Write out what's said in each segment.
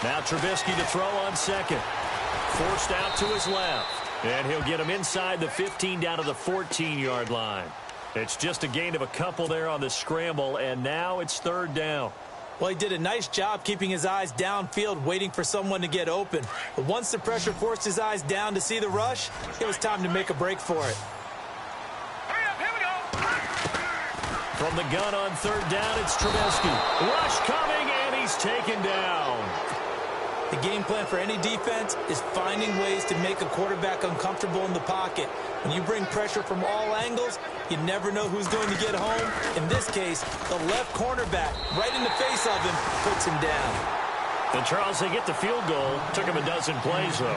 Now Trubisky to throw on second. Forced out to his left. And he'll get him inside the 15 down to the 14-yard line. It's just a gain of a couple there on the scramble, and now it's third down. Well, he did a nice job keeping his eyes downfield, waiting for someone to get open. But once the pressure forced his eyes down to see the rush, it was time to make a break for it. From the gun on third down, it's Trubisky. Rush coming, and he's taken down. The game plan for any defense is finding ways to make a quarterback uncomfortable in the pocket. When you bring pressure from all angles, you never know who's going to get home. In this case, the left cornerback, right in the face of him, puts him down. And Charles, they get the field goal. Took him a dozen plays, though.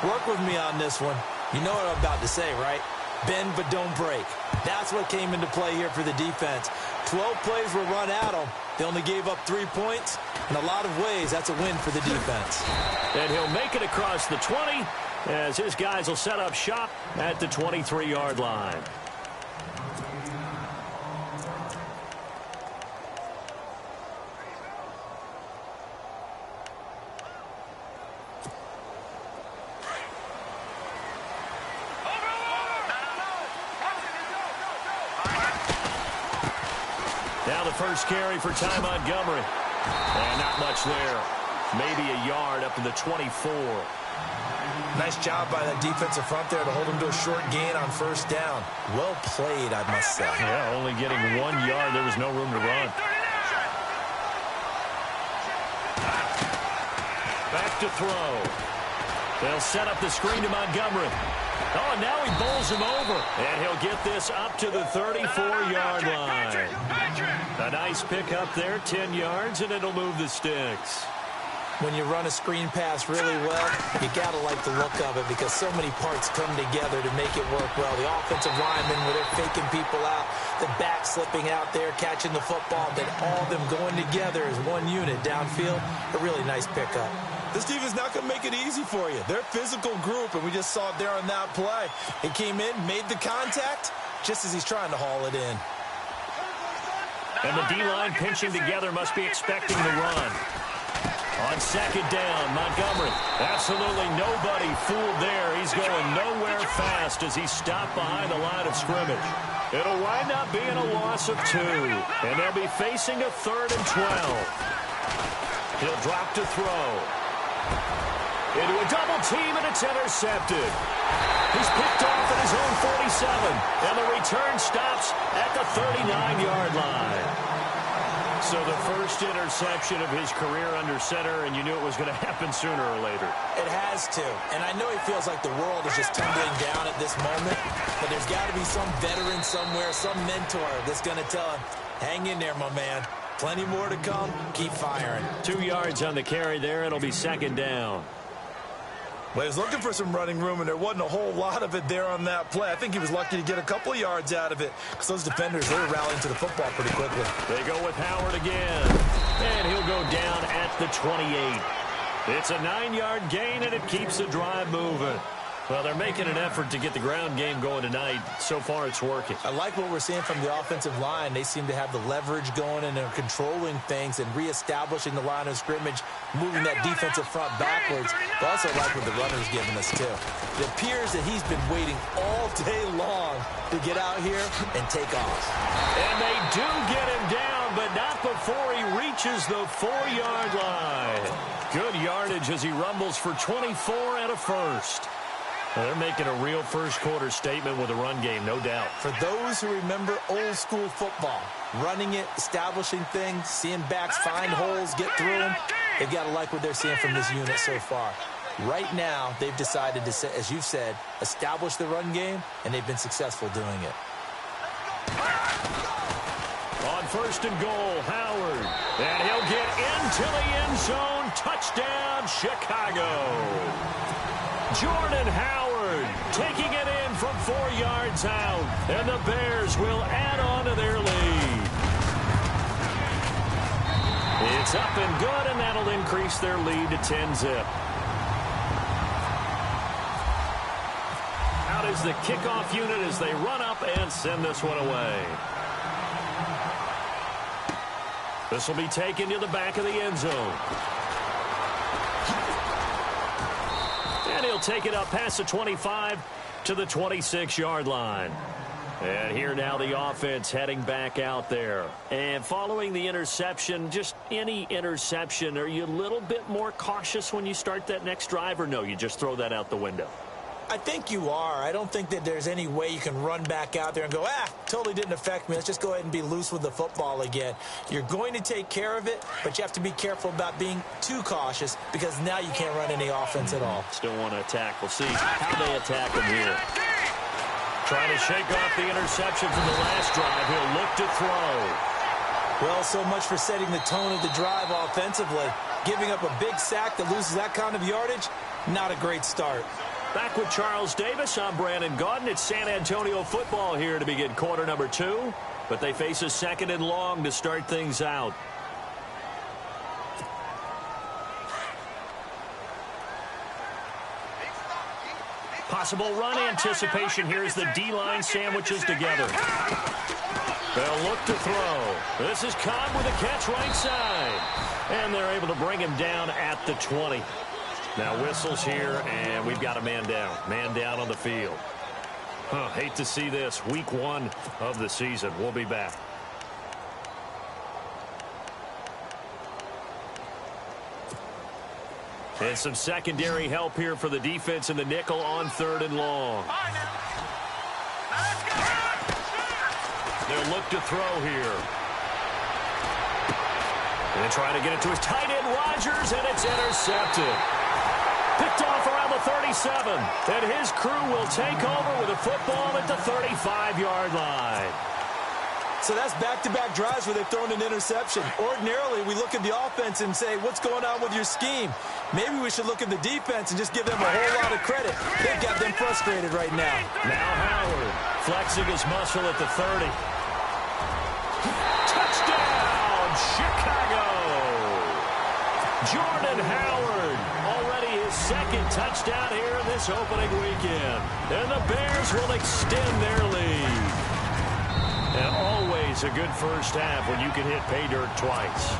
Work with me on this one. You know what I'm about to say, right? Bend but don't break. That's what came into play here for the defense. 12 plays were run at them. They only gave up 3 points. In a lot of ways, that's a win for the defense. And he'll make it across the 20 as his guys will set up shop at the 23-yard line. Now the first carry for Ty Montgomery. And not much there. Maybe a yard up to the 24. Nice job by that defensive front there to hold him to a short gain on first down. Well played, I must say. Yeah, only getting 1 yard. There was no room to run. Back to throw. They'll set up the screen to Montgomery. Oh, now he bowls him over. And he'll get this up to the 34-yard line. A nice pick up there, 10 yards, and it'll move the sticks. When you run a screen pass really well, you got to like the look of it because so many parts come together to make it work well. The offensive linemen, where they're faking people out, the back slipping out there, catching the football, then all of them going together as one unit downfield. A really nice pickup. This team is not going to make it easy for you. They're a physical group, and we just saw it there on that play. He came in, made the contact, just as he's trying to haul it in. And the D-line pinching together must be expecting the run. On second down, Montgomery. Absolutely nobody fooled there. He's going nowhere fast as he's stopped behind the line of scrimmage. It'll wind up being a loss of 2. And they'll be facing a 3rd and 12. He'll drop to throw. Into a double team, and it's intercepted. He's picked off at his own 47, and the return stops at the 39-yard line. So the first interception of his career under center, and you knew it was going to happen sooner or later. It has to, and I know he feels like the world is just tumbling down at this moment, but there's got to be some veteran somewhere, some mentor that's going to tell him, hang in there, my man. Plenty more to come. Keep firing. 2 yards on the carry there. It'll be second down. Well, he was looking for some running room, and there wasn't a whole lot of it there on that play. I think he was lucky to get a couple of yards out of it because those defenders, they were rallying to the football pretty quickly. They go with Howard again, and he'll go down at the 28. It's a 9-yard gain, and it keeps the drive moving. Well, they're making an effort to get the ground game going tonight. So far, it's working. I like what we're seeing from the offensive line. They seem to have the leverage going, and they're controlling things and reestablishing the line of scrimmage, moving that defensive front backwards. But also like what the runner's giving us, too. It appears that he's been waiting all day long to get out here and take off. And they do get him down, but not before he reaches the 4-yard line. Good yardage as he rumbles for 24 and a first. Well, they're making a real first-quarter statement with a run game, no doubt. For those who remember old-school football, running it, establishing things, seeing backs find holes, get through them, they've got to like what they're seeing from this unit so far. Right now, they've decided to, as you've said, establish the run game, and they've been successful doing it. On first and goal, Howard. And he'll get into the end zone. Touchdown, Chicago. Jordan Howard taking it in from 4 yards out. And the Bears will add on to their lead. It's up and good, and that'll increase their lead to 10-zip. Out is the kickoff unit as they run up and send this one away. This will be taken to the back of the end zone. And he'll take it up past the 25 to the 26-yard line. And here now the offense heading back out there. And following the interception, just any interception, are you a little bit more cautious when you start that next drive, or no, you just throw that out the window? I think you are. I don't think that there's any way you can run back out there and go, totally didn't affect me. Let's just go ahead and be loose with the football again. You're going to take care of it, but you have to be careful about being too cautious because now you can't run any offense at all. Still want to attack. We'll see how they attack him here. Trying to shake off the interception from the last drive. He'll look to throw. Well, so much for setting the tone of the drive offensively. Giving up a big sack that loses that kind of yardage, not a great start. Back with Charles Davis, I'm Brandon Gaudin. It's San Antonio football here to begin quarter number 2. But they face a 2nd and long to start things out. Possible run anticipation here as the D-line sandwiches together. They'll look to throw. This is Cobb with a catch right side. And they're able to bring him down at the 20. Now whistles here, and we've got a man down. Man down on the field. Hate to see this. Week 1 of the season. We'll be back. And some secondary help here for the defense in the nickel on 3rd and long. They'll look to throw here. And they're trying to get it to his tight end, Rodgers, and it's intercepted. Picked off around the 37. And his crew will take over with a football at the 35-yard line. So that's back-to-back drives where they've thrown an interception. Ordinarily, we look at the offense and say, what's going on with your scheme? Maybe we should look at the defense and just give them a whole lot of credit. They've got them frustrated right now. Now Howard flexing his muscle at the 30. Touchdown, Chicago! Jordan Howard, already his 2nd touchdown here in this opening weekend. And the Bears will extend their lead. And always a good first half when you can hit pay dirt twice.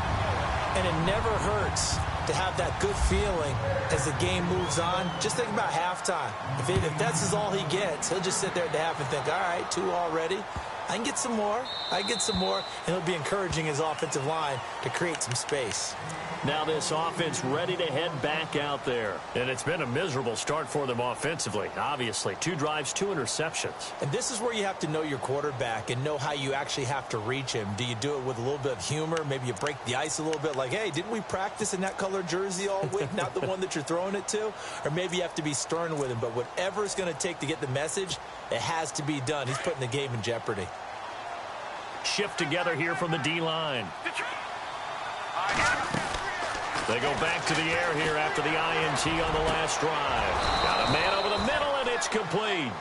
And it never hurts to have that good feeling as the game moves on. Just think about halftime. If that's all he gets, he'll just sit there at the half and think, all right, 2 already. I can get some more. I get some more. And he'll be encouraging his offensive line to create some space. Now this offense ready to head back out there. And it's been a miserable start for them offensively. Obviously, 2 drives, 2 interceptions. And this is where you have to know your quarterback and know how you actually have to reach him. Do you do it with a little bit of humor? Maybe you break the ice a little bit like, hey, didn't we practice in that color jersey all week? Not the one that you're throwing it to? Or maybe you have to be stern with him. But whatever it's going to take to get the message, it has to be done. He's putting the game in jeopardy. Shift together here from the D-line. They go back to the air here after the INT on the last drive. Got a man over the middle, and it's complete.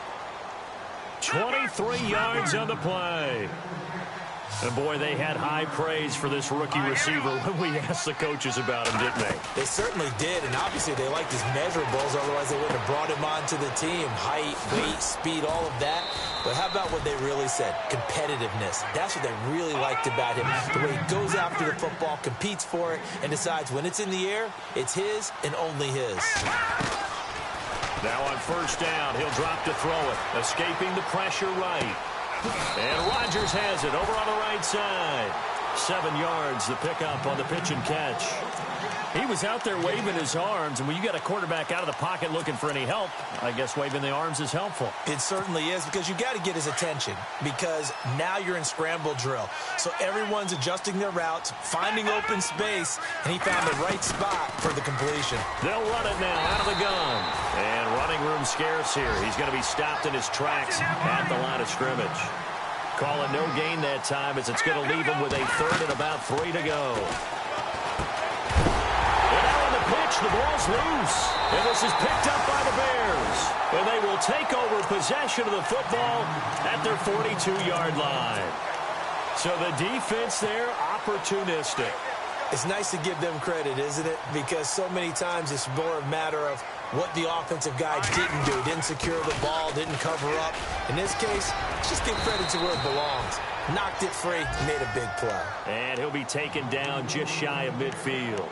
23 yards on the play. And, boy, they had high praise for this rookie receiver when we asked the coaches about him, didn't they? They certainly did, and obviously they liked his measurables. Otherwise, they wouldn't have brought him onto the team. Height, weight, speed, all of that. But how about what they really said? Competitiveness. That's what they really liked about him. The way he goes after the football, competes for it, and decides when it's in the air, it's his and only his. Now on first down, he'll drop to throw it. Escaping the pressure right. And Rodgers has it over on the right side. 7 yards, the pickup on the pitch and catch. He was out there waving his arms, and when you got a quarterback out of the pocket looking for any help, I guess waving the arms is helpful. It certainly is, because you got to get his attention, because now you're in scramble drill. So everyone's adjusting their routes, finding open space, and he found the right spot for the completion. They'll run it now out of the gun. And running room scarce here. He's going to be stopped in his tracks at the line of scrimmage. Call it no gain that time, as it's going to leave him with a 3rd and about 3 to go. The ball's loose, and this is picked up by the Bears. And they will take over possession of the football at their 42-yard line. So the defense there, opportunistic. It's nice to give them credit, isn't it? Because so many times it's more a matter of what the offensive guy didn't do. Didn't secure the ball, didn't cover up. In this case, just give credit to where it belongs. Knocked it free, made a big play. And he'll be taken down just shy of midfield.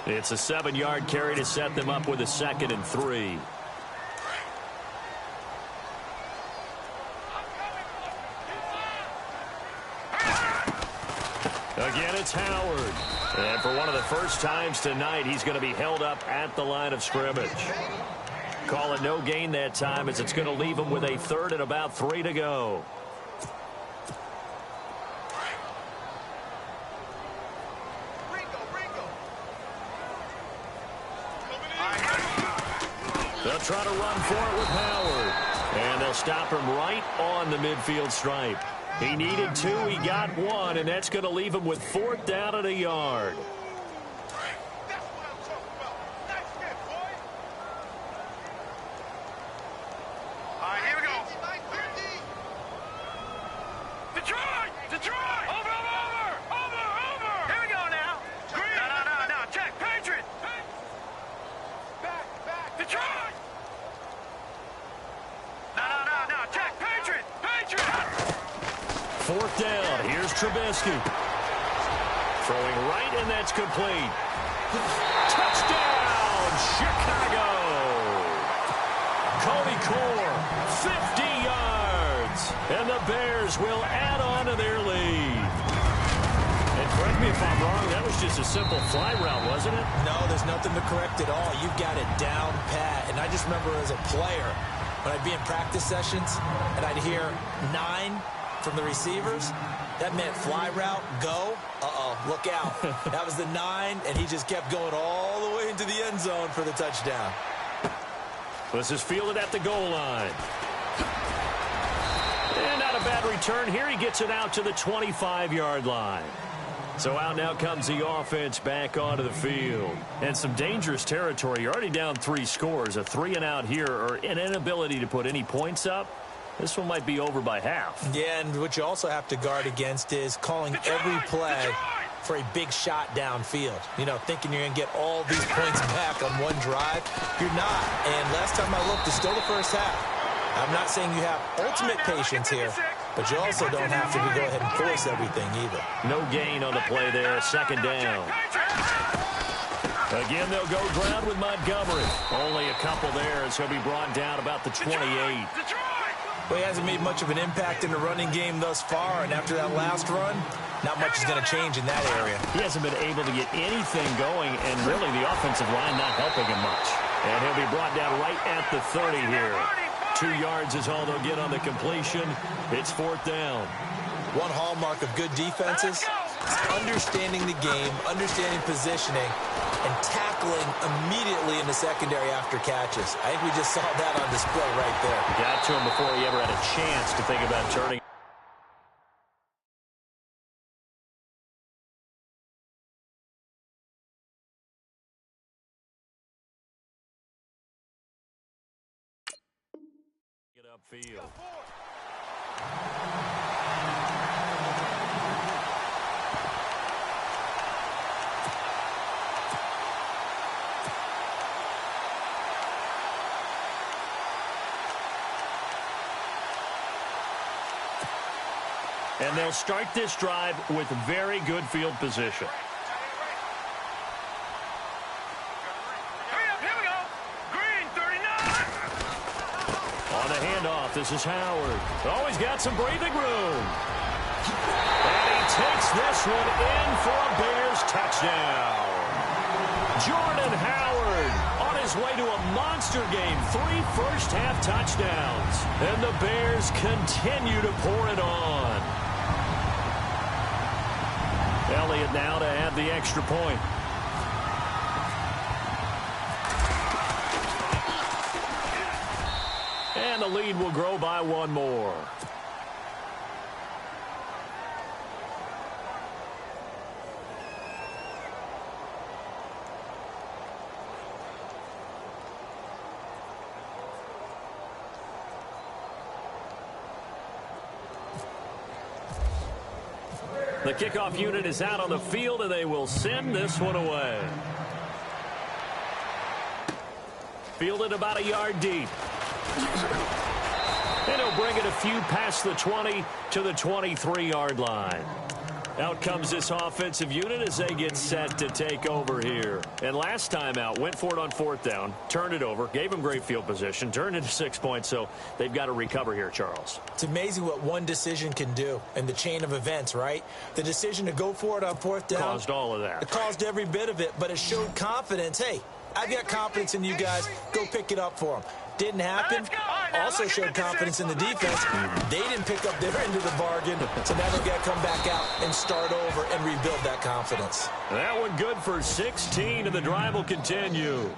It's a 7-yard carry to set them up with a 2nd and 3. it's Howard. And for one of the first times tonight, he's going to be held up at the line of scrimmage. Call it no gain that time, as it's going to leave him with a third and about 3 to go. They'll try to run for it with Howard. And they'll stop him right on the midfield stripe. He needed 2, he got 1, and that's going to leave him with 4th down and a yard. Fourth down. Here's Trubisky. Throwing right, and that's complete. Touchdown, Chicago. Cody Core, 50 yards. And the Bears will add on to their lead. And correct me if I'm wrong, that was just a simple fly route, wasn't it? No, there's nothing to correct at all. You've got it down pat. And I just remember as a player, when I'd be in practice sessions, and I'd hear 9 from the receivers, that meant fly route, go. Look out. That was the 9, and he just kept going all the way into the end zone for the touchdown. This is fielded at the goal line. And not a bad return here. He gets it out to the 25-yard line. So out now comes the offense back onto the field. And some dangerous territory. You're already down 3 scores. A 3-and-out here, or an inability to put any points up. This one might be over by half. Yeah, and what you also have to guard against is calling every play for a big shot downfield. You know, thinking you're going to get all these points back on one drive. You're not. And last time I looked, it's still the first half. I'm not saying you have ultimate patience here, but you also don't have to go ahead and force everything either. No gain on the play there. 2nd down. Again, they'll go ground with Montgomery. Only a couple there as he'll be brought down about the 28. Well, he hasn't made much of an impact in the running game thus far, and after that last run, not much is going to change in that area. He hasn't been able to get anything going, and really the offensive line not helping him much. And he'll be brought down right at the 30 here. 2 yards is all they'll get on the completion. It's 4th down. One hallmark of good defenses is understanding the game, understanding positioning, and tackling immediately in the secondary after catches. I think we just saw that on display right there. Got to him before he ever had a chance to think about turning. Get upfield. And they'll start this drive with very good field position. Hurry up, here we go. Green, 39. On the handoff, this is Howard. Oh, he's got some breathing room. And he takes this one in for a Bears touchdown. Jordan Howard on his way to a monster game. 3 first-half touchdowns. And the Bears continue to pour it on. Elliott now to add the extra point. And the lead will grow by 1 more. The kickoff unit is out on the field, and they will send this one away. Fielded about a yard deep. And he'll bring it a few past the 20 to the 23-yard line. Out comes this offensive unit as they get set to take over here. And last time out, went for it on 4th down, turned it over, gave them great field position, turned into 6 points, so they've got to recover here, Charles. It's amazing what one decision can do in the chain of events, right? The decision to go for it on 4th down. Caused all of that. It caused every bit of it, but it showed confidence. Hey, I've got confidence in you guys. Go pick it up for them. Didn't happen. Also showed confidence in the defense. They didn't pick up their end of the bargain, so now they've got to come back out and start over and rebuild that confidence. That one good for 16, and the drive will continue.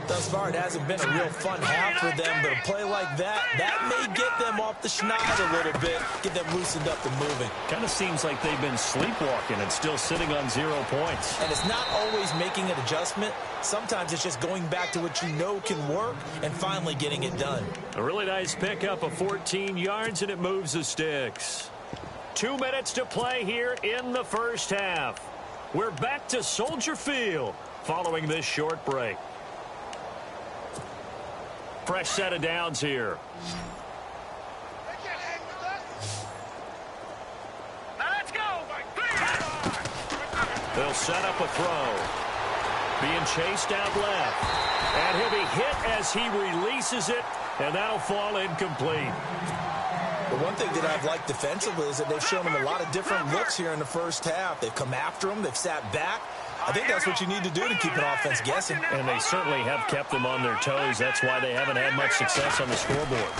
Thus far, it hasn't been a real fun half for them, but a play like that may get them off the schneid a little bit, get them loosened up and moving. Kind of seems like they've been sleepwalking and still sitting on 0 points. And it's not always making an adjustment. Sometimes it's just going back to what you know can work and finally getting it done. A really nice pickup of 14 yards, and it moves the sticks. 2 minutes to play here in the first half. We're back to Soldier Field following this short break. Fresh set of downs here. Now let's go. They'll set up a throw. Being chased out left. And he'll be hit as he releases it, and that'll fall incomplete. The one thing that I've liked defensively is that they've shown them a lot of different looks here in the first half. They've come after them. They've sat back. I think that's what you need to do to keep an offense guessing. And they certainly have kept them on their toes. That's why they haven't had much success on the scoreboard.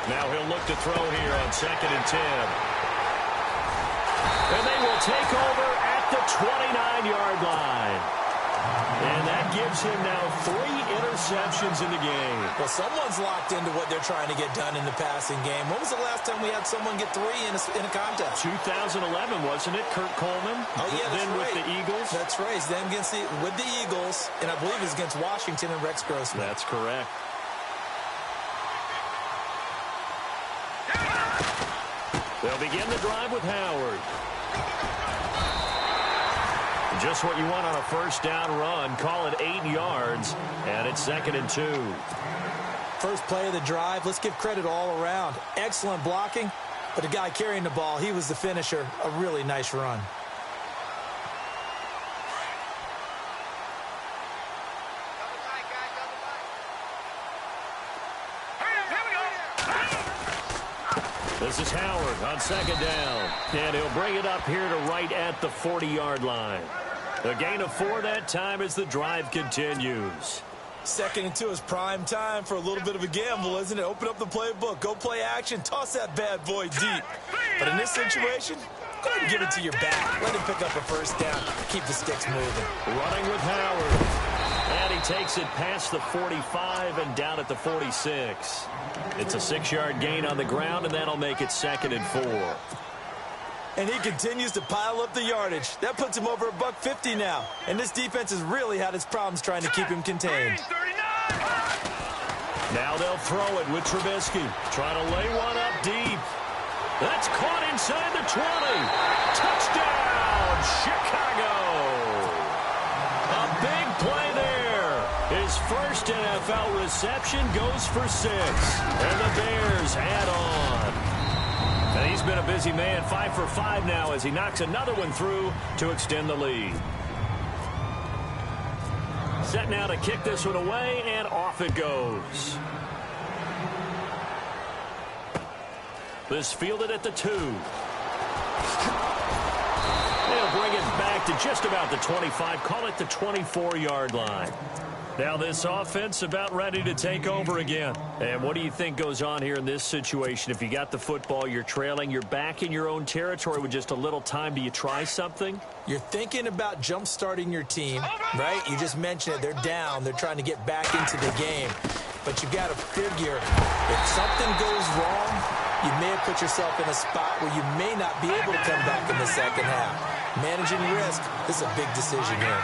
Now he'll look to throw here on 2nd and 10. And they will take over at the 29-yard line. And that gives him now 3 interceptions in the game. Well, someone's locked into what they're trying to get done in the passing game. When was the last time we had someone get 3 in a contest? 2011, wasn't it? Kurt Coleman? Oh, yeah, that's then right. with the Eagles? That's right. He's then with the Eagles, and I believe it's against Washington and Rex Grossman. That's correct. They'll begin the drive with Howard. Just what you want on a first down run. Call it 8 yards, and it's 2nd and 2. First play of the drive. Let's give credit all around. Excellent blocking, but the guy carrying the ball, he was the finisher. A really nice run. This is Howard on 2nd down, and he'll bring it up here to right at the 40-yard line. A gain of 4 that time as the drive continues. 2nd and 2 is prime time for a little bit of a gamble, isn't it? Open up the playbook, go play action, toss that bad boy deep. But in this situation, go ahead and give it to your back. Let him pick up a first down. Keep the sticks moving. Running with Howard. And he takes it past the 45 and down at the 46. It's a 6-yard gain on the ground, and that'll make it 2nd and 4. And he continues to pile up the yardage. That puts him over $150 now. And this defense has really had its problems trying to keep him contained. Now they'll throw it with Trubisky. Trying to lay one up deep. That's caught inside the 20. Touchdown, Chicago. A big play there. His first NFL reception goes for 6. And the Bears add on. And he's been a busy man, 5 for 5 now as he knocks another one through to extend the lead. Set now to kick this one away, and off it goes. This fielded at the 2. They'll bring it back to just about the 25, call it the 24-yard line. Now this offense about ready to take over again. And what do you think goes on here in this situation? If you got the football, you're trailing, you're back in your own territory with just a little time. Do you try something? You're thinking about jump-starting your team, right? You just mentioned it. They're down. They're trying to get back into the game. But you got to figure if something goes wrong, you may have put yourself in a spot where you may not be able to come back in the second half. Managing risk, this is a big decision here.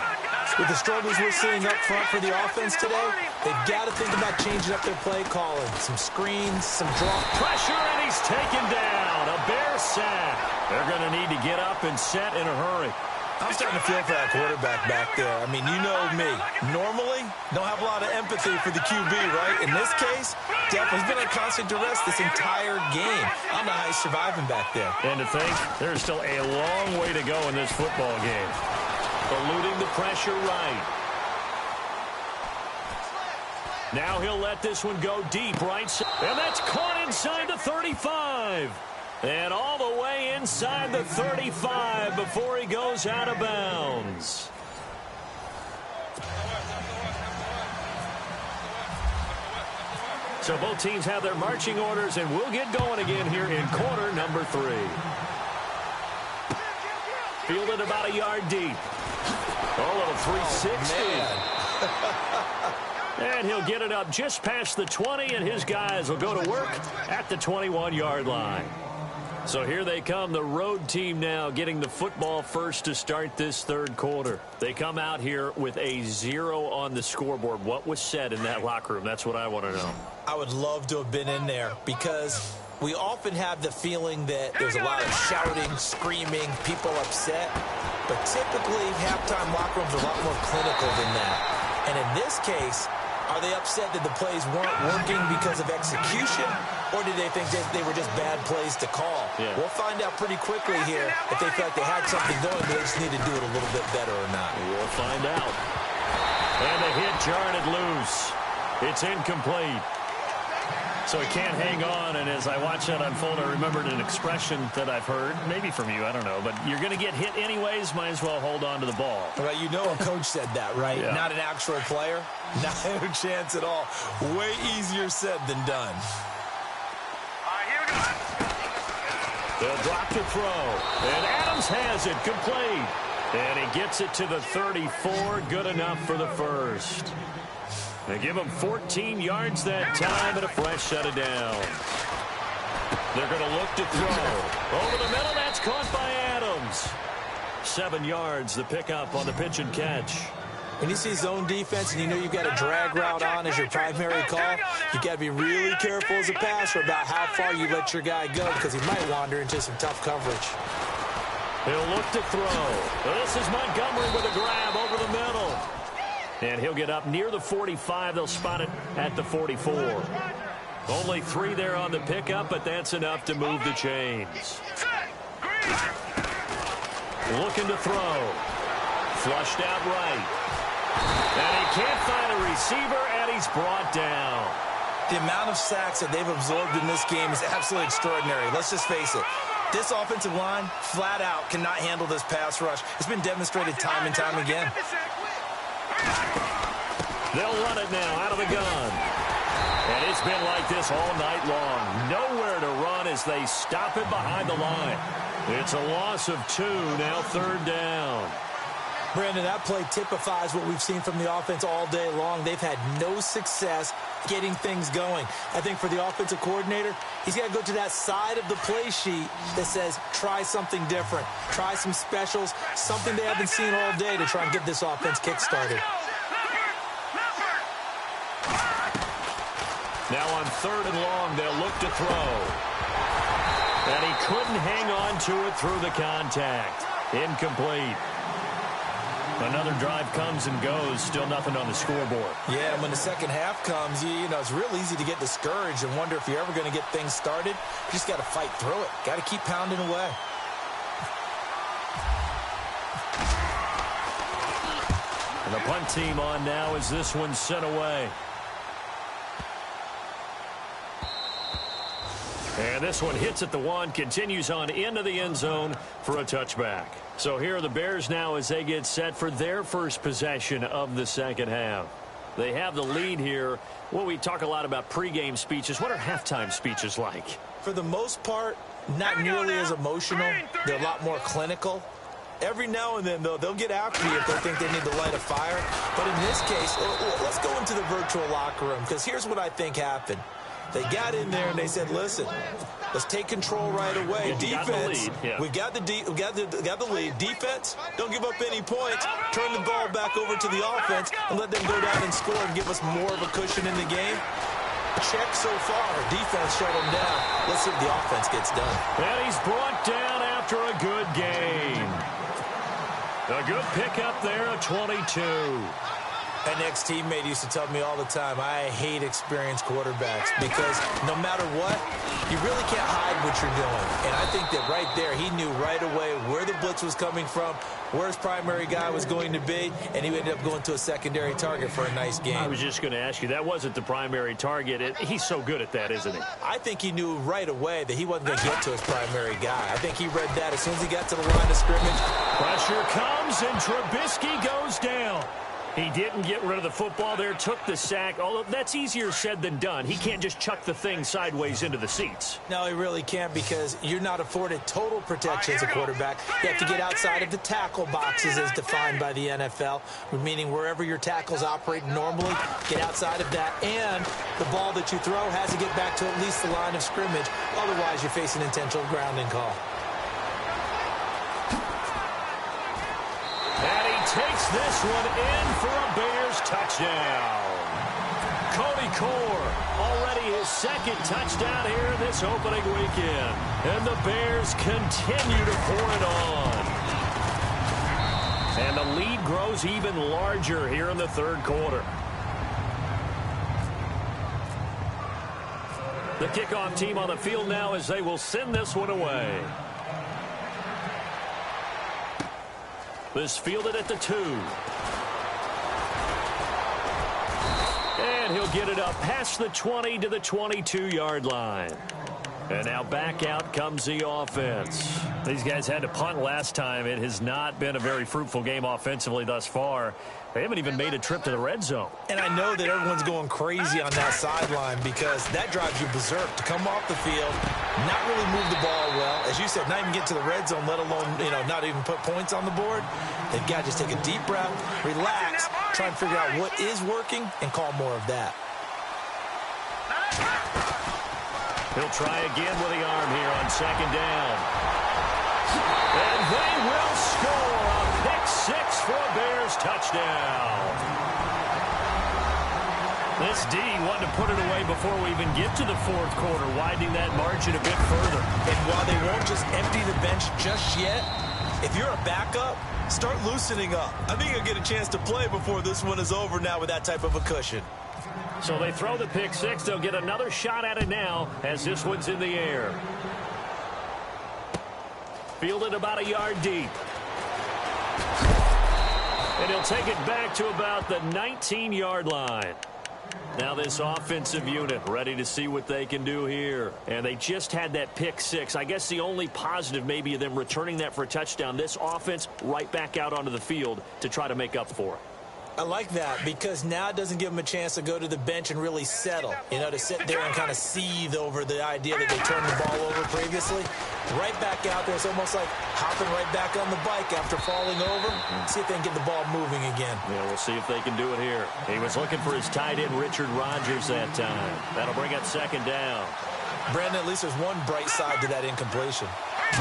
With the struggles we're seeing up front for the offense today, they've got to think about changing up their play calling. Some screens, some drop. Pressure, and he's taken down. A Bear sack. They're going to need to get up and set in a hurry. I'm starting to feel for that quarterback back there. I mean, you know me. Normally, don't have a lot of empathy for the QB, right? In this case, definitely he's been on constant duress this entire game. I don't know how he's surviving back there. And to think, there's still a long way to go in this football game. Eluding the pressure right. Now he'll let this one go deep right. And that's caught inside the 35. And all the way inside the 35 before he goes out of bounds. So both teams have their marching orders, and we'll get going again here in quarter number 3. Fielded about a yard deep. Oh, a little 360. And he'll get it up just past the 20, and his guys will go to work at the 21-yard line. So here they come, the road team now getting the football first to start this third quarter. They come out here with a 0 on the scoreboard. What was said in that locker room? That's what I want to know. I would love to have been in there because we often have the feeling that there's a lot of shouting, screaming, people upset. But typically, halftime locker rooms are a lot more clinical than that. And in this case, are they upset that the plays weren't working because of execution, or did they think that they were just bad plays to call? Yeah. We'll find out pretty quickly here if they feel like they had something going, but they just need to do it a little bit better or not. We'll find out. And the hit jarred it loose. It's incomplete. So he can't hang on, and as I watch that unfold, I remembered an expression that I've heard, maybe from you, I don't know, but you're going to get hit anyways, might as well hold on to the ball. Well, you know a coach said that, right? Yeah. Not an actual player. Not a chance at all. Way easier said than done. They'll drop to throw, and Adams has it complete. And he gets it to the 34, good enough for the first. They give him 14 yards that time and a fresh set of downs. They're going to look to throw. Over the middle, that's caught by Adams. 7 yards, the pickup on the pitch and catch. When you see zone defense and you know you've got a drag route on as your primary call, you've got to be really careful as a passer about how far you let your guy go because he might wander into some tough coverage. He'll look to throw. This is Montgomery with a grab over the middle. And he'll get up near the 45. They'll spot it at the 44. Only 3 there on the pickup, but that's enough to move the chains. Looking to throw. Flushed out right. And he can't find a receiver, and he's brought down. The amount of sacks that they've absorbed in this game is absolutely extraordinary. Let's just face it. This offensive line, flat out, cannot handle this pass rush. It's been demonstrated time and time again. They'll run it now out of the gun. And it's been like this all night long. Nowhere to run as they stop it behind the line. It's a loss of 2, now 3rd down. Brandon, that play typifies what we've seen from the offense all day long. They've had no success getting things going. I think for the offensive coordinator, he's got to go to that side of the play sheet that says, try something different. Try some specials, something they haven't seen all day to try and get this offense kick-started. Now on 3rd and long, they'll look to throw. And he couldn't hang on to it through the contact. Incomplete. Another drive comes and goes, still nothing on the scoreboard. Yeah, and when the second half comes, you know, it's real easy to get discouraged and wonder if you're ever going to get things started. You just got to fight through it. Got to keep pounding away. And the punt team on now as this one's sent away. And this one hits at the 1, continues on into the end zone for a touchback. So here are the Bears now as they get set for their first possession of the second half. They have the lead here. Well, we talk a lot about pregame speeches. What are halftime speeches like? For the most part, not nearly as emotional. They're a lot more clinical. Every now and then, though, they'll get after you if they think they need to light a fire. But in this case, let's go into the virtual locker room, because here's what I think happened. They got in there and they said, listen, let's take control right away. Defense, we've got the lead. Defense, don't give up any points. Turn the ball back over to the offense and let them go down and score and give us more of a cushion in the game. Check so far. Defense shut them down. Let's see if the offense gets done. And he's brought down after a good game. A good pickup there, a 22. An ex-teammate used to tell me all the time, I hate experienced quarterbacks because no matter what, you really can't hide what you're doing. And I think that right there, he knew right away where the blitz was coming from, where his primary guy was going to be, and he ended up going to a secondary target for a nice game. I was just going to ask you, that wasn't the primary target. He's so good at that, isn't he? I think he knew right away that he wasn't going to get to his primary guy. I think he read that as soon as he got to the line of scrimmage. Pressure comes, and Trubisky goes down. He didn't get rid of the football there, took the sack, although that's easier said than done. He can't just chuck the thing sideways into the seats. No, he really can't because you're not afforded total protection as a quarterback. You have to get outside of the tackle boxes as defined by the NFL, meaning wherever your tackles operate normally, get outside of that, and the ball that you throw has to get back to at least the line of scrimmage. Otherwise, you're facing an intentional grounding call. Takes this one in for a Bears touchdown. Cody Core, already his second touchdown here this opening weekend. And the Bears continue to pour it on. And the lead grows even larger here in the third quarter. The kickoff team on the field now as they will send this one away. This fielded at the 2. And he'll get it up past the 20 to the 22-yard line. And now back out comes the offense. These guys had to punt last time. It has not been a very fruitful game offensively thus far. They haven't even made a trip to the red zone. And I know that everyone's going crazy on that sideline because that drives you berserk to come off the field, not really move the ball well. As you said, not even get to the red zone, let alone, not even put points on the board. They've got to just take a deep breath, relax, try and figure out what is working, and call more of that. He'll try again with the arm here on second down. And they will score a pick six for a Bears touchdown. This D wanted to put it away before we even get to the fourth quarter, widening that margin a bit further. And while they won't just empty the bench just yet, if you're a backup, start loosening up. I think you'll get a chance to play before this one is over now with that type of a cushion. So they throw the pick six. They'll get another shot at it now as this one's in the air. Fielded about a yard deep. And he'll take it back to about the 19-yard line. Now this offensive unit ready to see what they can do here. And they just had that pick six. I guess the only positive maybe of them returning that for a touchdown. This offense right back out onto the field to try to make up for it. I like that because now it doesn't give them a chance to go to the bench and really settle, to sit there and kind of seethe over the idea that they turned the ball over previously. Right back out there. It's almost like hopping right back on the bike after falling over. See if they can get the ball moving again. Yeah, we'll see if they can do it here. He was looking for his tight end, Richard Rodgers, that time. That'll bring up second down. Brandon, at least there's one bright side to that incompletion.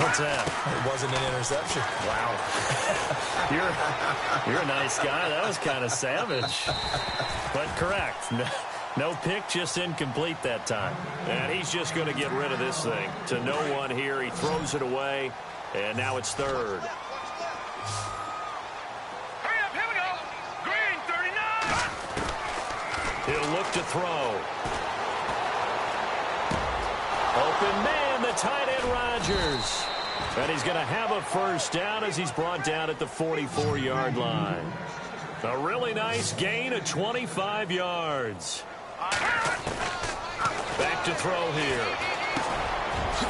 What's that? It wasn't an interception. Wow. You're a nice guy. That was kind of savage. But correct. No pick, just incomplete that time. And he's just going to get rid of this thing. To no one here. He throws it away. And now it's third. Hurry up, here we go. Green, 39. He'll look to throw. Open man, the tight end Rodgers. And he's going to have a first down as he's brought down at the 44-yard line. A really nice gain of 25 yards. Back to throw here.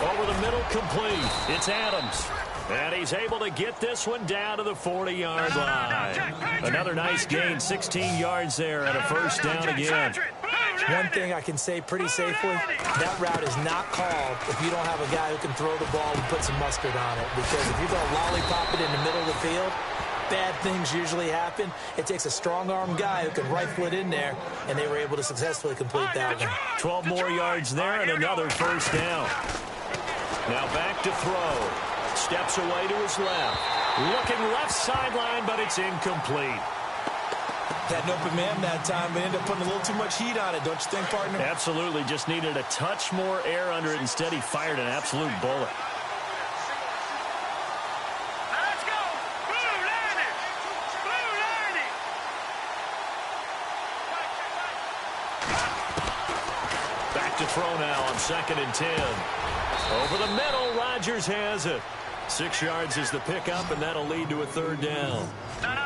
Over the middle, complete. It's Adams. And he's able to get this one down to the 40-yard line. Another nice gain, 16 yards there, and a first down again. One thing I can say pretty safely, that route is not called if you don't have a guy who can throw the ball and put some mustard on it. Because if you're going to lollipop it in the middle of the field, bad things usually happen. It takes a strong-arm guy who can rifle it in there, and they were able to successfully complete that one. 12 more yards there and another first down. Now back to throw. Steps away to his left. Looking left sideline, but it's incomplete. Had an open man that time, but ended up putting a little too much heat on it, don't you think, partner? Absolutely. Just needed a touch more air under it. Instead, he fired an absolute bullet. Let's go. Blue, line it. Back to throw now on 2nd and 10. Over the middle, Rodgers has it. 6 yards is the pickup, and that'll lead to a 3rd down.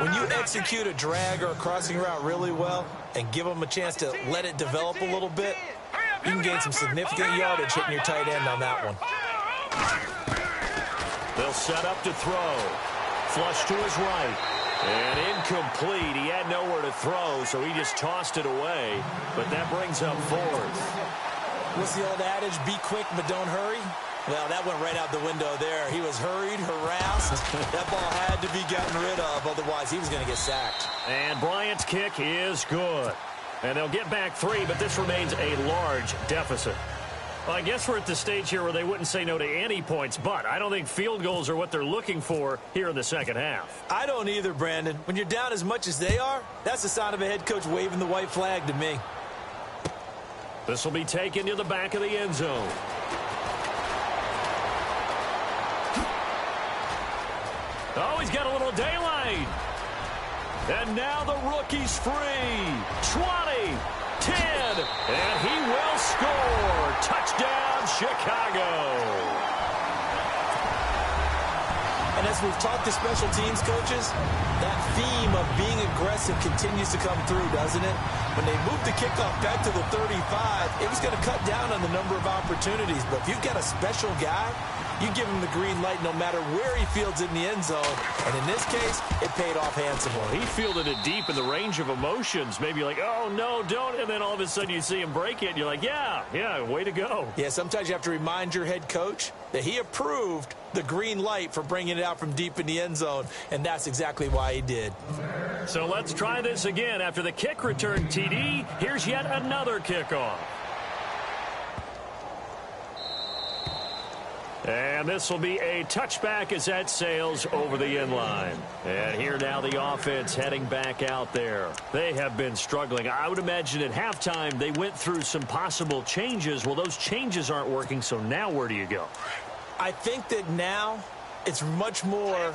When you execute a drag or a crossing route really well and give them a chance to let it develop a little bit, you can gain some significant yardage hitting your tight end on that one. They'll set up to throw. Flush to his right. And incomplete. He had nowhere to throw, so he just tossed it away. But that brings up 4th. What's the old adage? Be quick, but don't hurry. Well, that went right out the window there. He was hurried, harassed. That ball had to be gotten rid of, otherwise he was going to get sacked. And Bryant's kick is good. And they'll get back 3, but this remains a large deficit. Well, I guess we're at the stage here where they wouldn't say no to any points, but I don't think field goals are what they're looking for here in the second half. I don't either, Brandon. When you're down as much as they are, that's the sign of a head coach waving the white flag to me. This will be taken to the back of the end zone. Oh, he's got a little daylight. And now the rookie's free. 20, 10, and he will score. Touchdown, Chicago. And as we've talked to special teams coaches, that theme of being aggressive continues to come through, doesn't it? When they moved the kickoff back to the 35, it was going to cut down on the number of opportunities. But if you've got a special guy, you give him the green light no matter where he fields in the end zone. And in this case, it paid off handsomely. He fielded it deep in the range of emotions. Maybe like, oh, no, don't. And then all of a sudden you see him break it. And you're like, yeah, way to go. Yeah, sometimes you have to remind your head coach that he approved the green light for bringing it out from deep in the end zone. And that's exactly why he did. So let's try this again. After the kick return TD, here's yet another kickoff. And this will be a touchback as that sails over the end line. And here now the offense heading back out there. They have been struggling. I would imagine at halftime they went through some possible changes. Well, those changes aren't working, so now where do you go? I think that now it's much more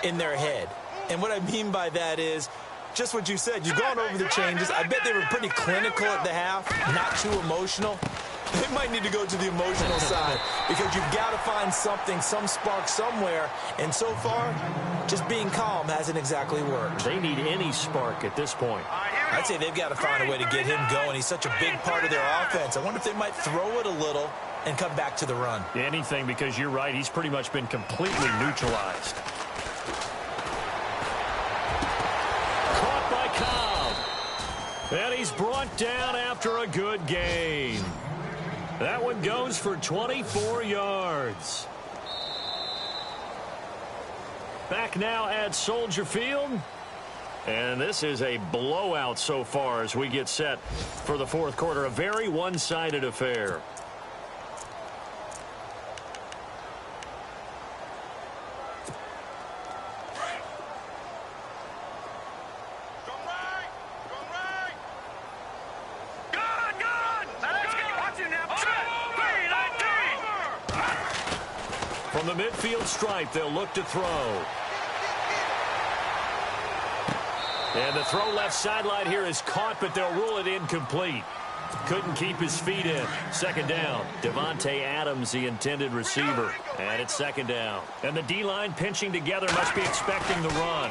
in their head. And what I mean by that is just what you said. You've gone over the changes. I bet they were pretty clinical at the half, not too emotional. They might need to go to the emotional side because you've got to find something, some spark somewhere. And so far, just being calm hasn't exactly worked. They need any spark at this point. I'd say they've got to find a way to get him going. He's such a big part of their offense. I wonder if they might throw it a little and come back to the run. Anything, because you're right. He's pretty much been completely neutralized. Caught by Cobb. And he's brought down after a good game. That one goes for 24 yards. Back now at Soldier Field. And this is a blowout so far as we get set for the fourth quarter. A very one-sided affair. From the midfield stripe, they'll look to throw. And the throw left sideline here is caught, but they'll rule it incomplete. Couldn't keep his feet in. Second down. Devontae Adams, the intended receiver. And it's second down. And the D-line pinching together, must be expecting the run.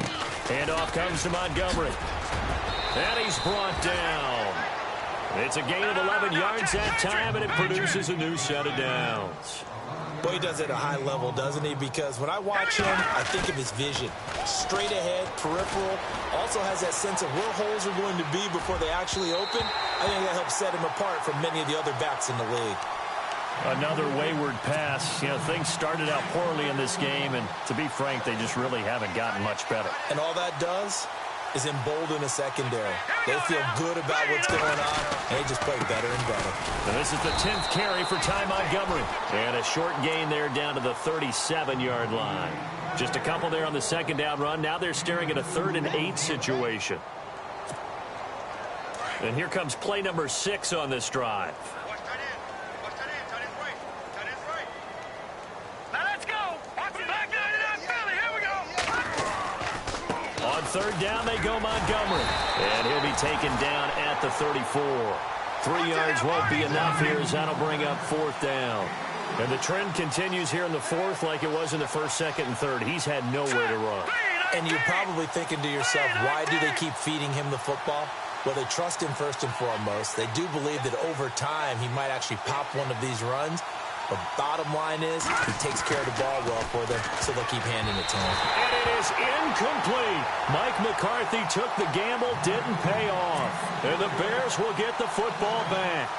Handoff comes to Montgomery. And he's brought down. It's a gain of 11 yards that time, and it produces a new set of downs. Well, he does it at a high level, doesn't he? Because when I watch him, I think of his vision. Straight ahead, peripheral. Also has that sense of where holes are going to be before they actually open. I think that helps set him apart from many of the other backs in the league. Another wayward pass. You know, things started out poorly in this game, and to be frank, they just really haven't gotten much better. And all that does is embolden a secondary. They feel good about what's going on, and they just play better and better. And this is the 10th carry for Ty Montgomery. And a short gain there down to the 37-yard line. Just a couple there on the second down run. Now they're staring at a 3rd and 8 situation. And here comes play number 6 on this drive. On third down, they go Montgomery. And he'll be taken down at the 34. 3 yards won't be enough here as that'll bring up 4th down. And the trend continues here in the 4th like it was in the 1st, 2nd, and 3rd. He's had nowhere to run. And you're probably thinking to yourself, why do they keep feeding him the football? Well, they trust him first and foremost. They do believe that over time he might actually pop one of these runs. But bottom line is he takes care of the ball well for them, so they'll keep handing it to him. And it is incomplete. Mike McCarthy took the gamble, didn't pay off. And the Bears will get the football back.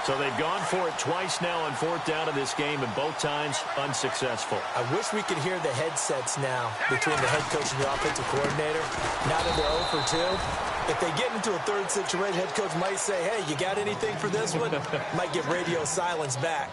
So they've gone for it twice now on 4th down of this game, and both times unsuccessful. I wish we could hear the headsets now between the head coach and the offensive coordinator. Now that they're 0 for 2, if they get into a 3rd situation, head coach might say, hey, you got anything for this one? Might get radio silence back.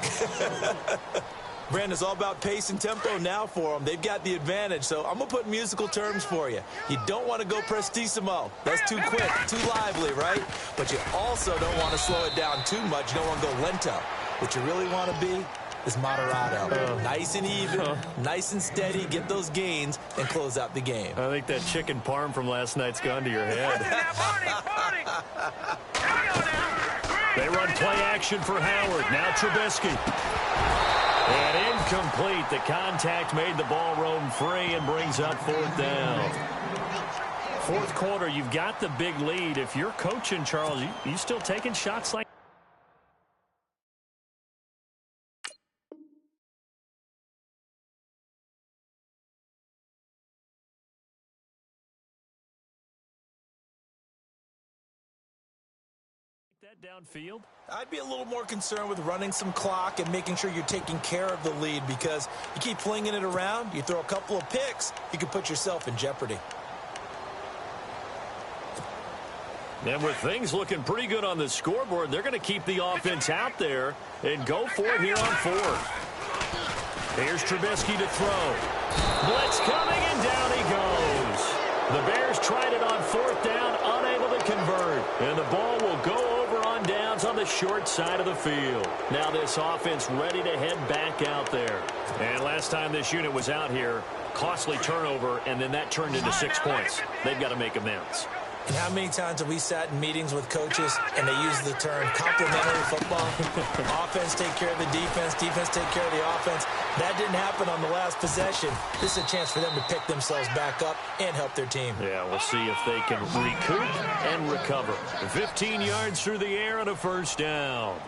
Brandon, it's all about pace and tempo now for them. They've got the advantage, so I'm going to put musical terms for you. You don't want to go prestissimo. That's too quick, too lively, right? But you also don't want to slow it down too much. You don't want to go lento. What you really want to be is moderato. Nice and even, nice and steady, get those gains, and close out the game. I think that chicken parm from last night's gone to your head. They run play action for Howard. Now Trubisky. And incomplete. The contact made the ball roam free and brings up 4th down. 4th quarter, you've got the big lead. If you're coaching, Charles, you still taking shots like that downfield? I'd be a little more concerned with running some clock and making sure you're taking care of the lead, because you keep flinging it around, you throw a couple of picks, you can put yourself in jeopardy. And with things looking pretty good on the scoreboard, they're going to keep the offense out there and go for it here on 4th. Here's Trubisky to throw. Blitz coming, and down he goes. The Bears tried it on 4th down, unable to convert. And the ball will go over on downs on the short side of the field. Now this offense ready to head back out there. And last time this unit was out here, costly turnover, and then that turned into 6 points. They've got to make amends. And how many times have we sat in meetings with coaches and they use the term complementary football? Offense take care of the defense, defense take care of the offense. That didn't happen on the last possession. This is a chance for them to pick themselves back up and help their team. Yeah, we'll see if they can recoup and recover. 15 yards through the air and a 1st down.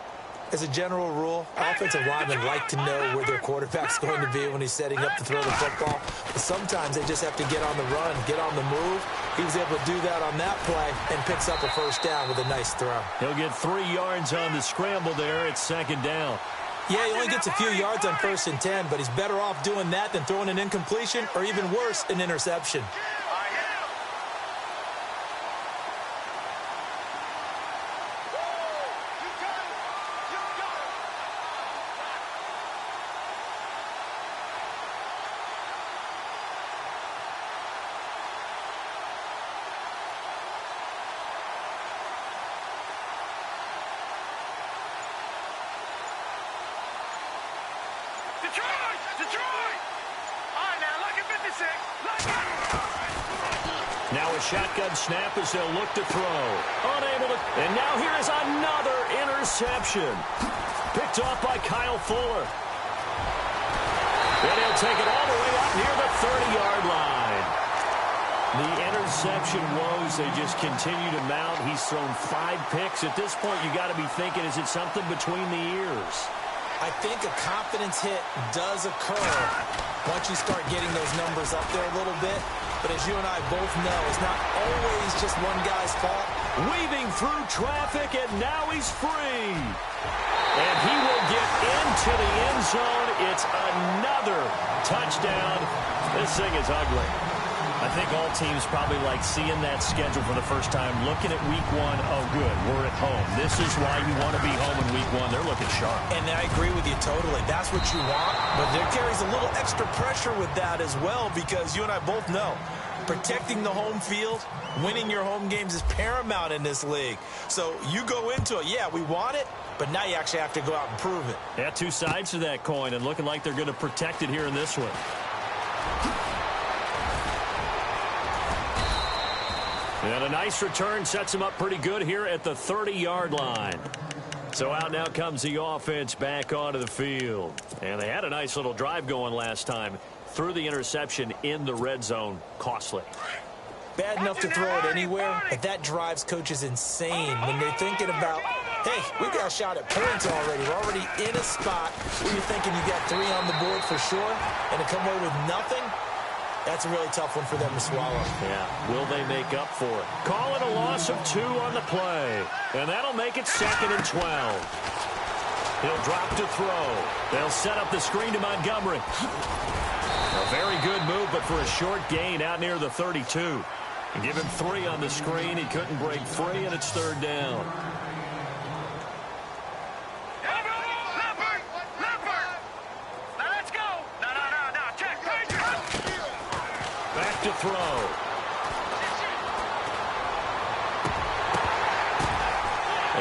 As a general rule, offensive linemen like to know where their quarterback's going to be when he's setting up to throw the football. But sometimes they just have to get on the run, get on the move. He was able to do that on that play and picks up a 1st down with a nice throw. He'll get 3 yards on the scramble there. It's 2nd down. Yeah, he only gets a few yards on 1st and 10, but he's better off doing that than throwing an incompletion or even worse, an interception. Detroit! All right, now, look at 56. Now a shotgun snap as they'll look to throw. Unable to. And now here is another interception. Picked off by Kyle Fuller. And he'll take it all the way up near the 30-yard line. The interception woes, they just continue to mount. He's thrown 5 picks. At this point, you got to be thinking, is it something between the ears? I think a confidence hit does occur once you start getting those numbers up there a little bit. But as you and I both know, it's not always just one guy's fault. Weaving through traffic, and now he's free. And he will get into the end zone. It's another touchdown. This thing is ugly. I think all teams probably like seeing that schedule for the first time, looking at week 1. Oh, good, we're at home. This is why you want to be home in week 1. They're looking sharp. And I agree with you totally. That's what you want. But there carries a little extra pressure with that as well, because you and I both know protecting the home field, winning your home games is paramount in this league. So you go into it, yeah, we want it, but now you actually have to go out and prove it. Yeah, 2 sides to that coin, and looking like they're going to protect it here in this one. And a nice return sets him up pretty good here at the 30-yard line. So out now comes the offense back onto the field. And they had a nice little drive going last time. Threw the interception in the red zone. Costly. Bad enough to throw it anywhere, but that drives coaches insane when they're thinking about, hey, we got a shot at points already. We're already in a spot where you're thinking you got 3 on the board for sure, and to come away with nothing, that's a really tough one for them to swallow. Yeah, will they make up for it? Call it a loss of 2 on the play, and that'll make it 2nd and 12. He'll drop to throw. They'll set up the screen to Montgomery. A very good move, but for a short gain out near the 32. Give him 3 on the screen. He couldn't break free, and it's 3rd down. Let's go. No. Check. Back to throw.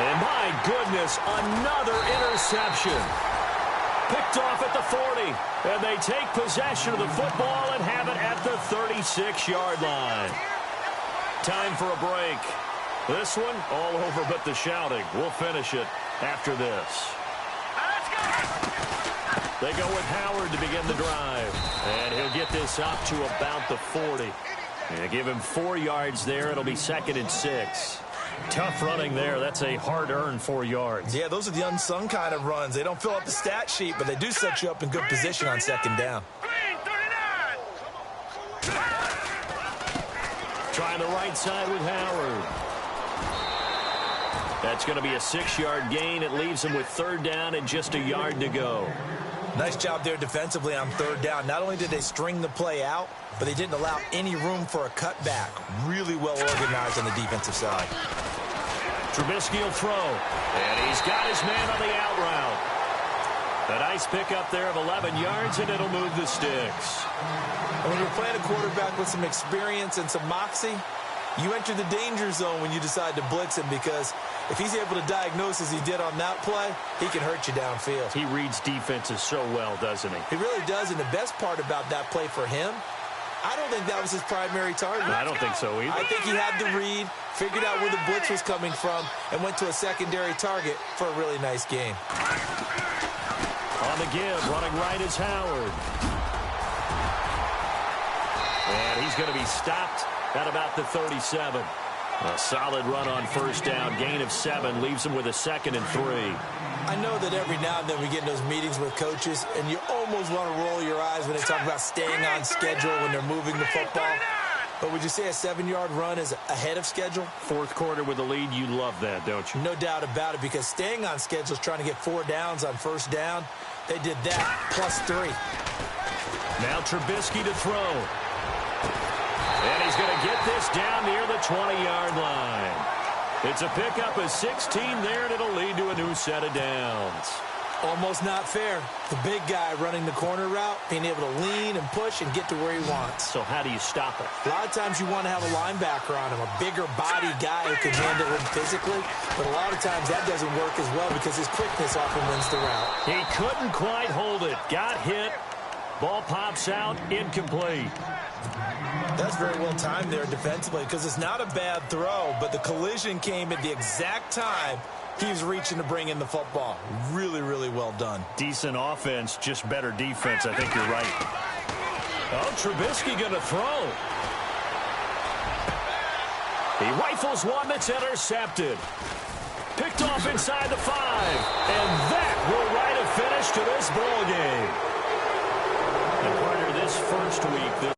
And my goodness, another interception. Picked off at the 40. And they take possession of the football and have it at the 36-yard line. Time for a break. This one, all over but the shouting. We'll finish it after this. They go with Howard to begin the drive. And he'll get this up to about the 40. And give him 4 yards there. It'll be 2nd and 6. Tough running there. That's a hard-earned 4 yards. Yeah, those are the unsung kind of runs. They don't fill up the stat sheet, but they do set you up in good position on 2nd down. Trying the right side with Howard. That's going to be a 6-yard gain. It leaves him with 3rd down and just a yard to go. Nice job there defensively on 3rd down. Not only did they string the play out, but they didn't allow any room for a cutback. Really well organized on the defensive side. Trubisky will throw. And he's got his man on the out route. A nice pickup there of 11 yards, and it'll move the sticks. And when you're playing a quarterback with some experience and some moxie, you enter the danger zone when you decide to blitz him, because if he's able to diagnose as he did on that play, he can hurt you downfield. He reads defenses so well, doesn't he? He really does, and the best part about that play for him, I don't think that was his primary target. I don't think so either. I think he had the read, figured out where the blitz was coming from, and went to a secondary target for a really nice game. On the give, running right is Howard. And he's going to be stopped at about the 37. A solid run on 1st down. Gain of 7 leaves him with a 2nd and 3. I know that every now and then we get in those meetings with coaches, and you almost want to roll your eyes when they talk about staying on schedule when they're moving the football. But would you say a 7-yard run is ahead of schedule? 4th quarter with a lead, you love that, don't you? No doubt about it, because staying on schedule is trying to get 4 downs on 1st down. They did that, plus 3. Now Trubisky to throw. And he's going to get this down near the 20-yard line. It's a pickup of 16 there, and it'll lead to a new set of downs. Almost not fair. The big guy running the corner route, being able to lean and push and get to where he wants. So how do you stop it? A lot of times you want to have a linebacker on him, a bigger body guy who can handle him physically. But a lot of times that doesn't work as well because his quickness often wins the route. He couldn't quite hold it. Got hit. Ball pops out. Incomplete. That's very well timed there defensively, because it's not a bad throw, but the collision came at the exact time he was reaching to bring in the football. Really, really well done. Decent offense, just better defense. I think you're right. Oh, Trubisky going to throw. He rifles one that's intercepted. Picked off inside the 5. And that will write a finish to this ball game. And partner, this first week,